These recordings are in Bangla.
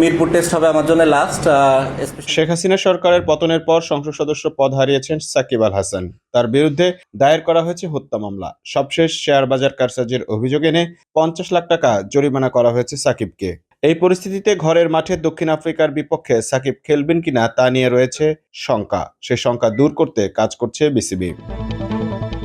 মিরপুর টেস্ট হবে আমার জন্য লাস্ট। শেখ হাসিনা সরকারের পতনের পর সংসদ সদস্য পদ হারিয়েছেন সাকিব আল হাসান। তার বিরুদ্ধে দায়ের করা হয়েছে হত্যা মামলা। সবশেষ শেয়ার বাজার কারসাজির অভিযোগ এনে 50 লাখ টাকা জরিমানা করা হয়েছে সাকিবকে। এই পরিস্থিতিতে ঘরের মাঠে দক্ষিণ আফ্রিকার বিপক্ষে সাকিব খেলবেন কিনা তা নিয়ে রয়েছে শঙ্কা। সে শঙ্কা দূর করতে কাজ করছে বিসিবি।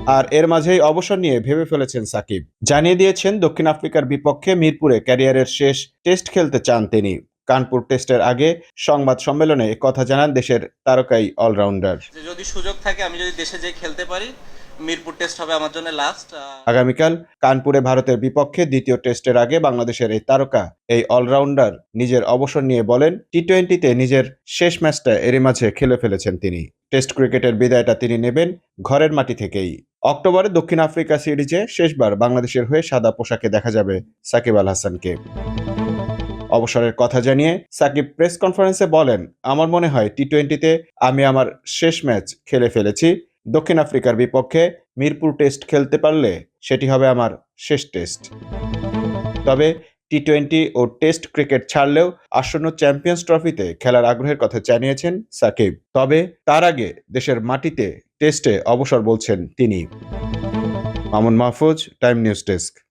আর এর মাঝেই অবসর নিয়ে ভেবে ফেলেছেন সাকিব। জানিয়ে দিয়েছেন দক্ষিণ আফ্রিকার বিপক্ষে মিরপুরে ক্যারিয়ারের শেষ টেস্ট খেলতে চান তিনি। কানপুর টেস্টের আগে সংবাদ সম্মেলনে কথা জানান দেশের তারকাই অলরাউন্ডার। যদি সুযোগ থাকে, আমি যদি দেশে যেয়ে খেলতে পারি, মিরপুর টেস্ট হবে আমার জন্য লাস্ট। আগামীকাল কানপুরে ভারতের বিপক্ষে দ্বিতীয় টেস্টের আগে বাংলাদেশের এই তারকা, এই অলরাউন্ডার নিজের অবসর নিয়ে বলেন, টি-20তে নিজের শেষ ম্যাচটা এরই মাঝে খেলে ফেলেছেন তিনি। টেস্ট ক্রিকেটের বিদায়টা তিনি নেবেন ঘরের মাটি থেকেই। অক্টোবরে দক্ষিণ আফ্রিকা সিরিজে শেষবার বাংলাদেশের হয়ে সাদা পোশাকে দেখা যাবে সাকিব আল হাসানকে। অবসরের কথা জানিয়ে সাকিব প্রেস কনফারেন্সে বলেন, আমার মনে হয় টি-20তে আমি আমার শেষ ম্যাচ খেলে ফেলেছি। দক্ষিণ আফ্রিকার বিপক্ষে মিরপুর টেস্ট খেলতে পারলে সেটি হবে আমার শেষ টেস্ট। তবে টি-20 ও টেস্ট ক্রিকেট ছাড়লেও আসন্ন চ্যাম্পিয়ন্স ট্রফিতে খেলার আগ্রহের কথা জানিয়েছেন সাকিব। তবে তার আগে দেশের মাটিতে টেস্টে অবসর বলছেন তিনি। Mamun Mahfuz, time news desk.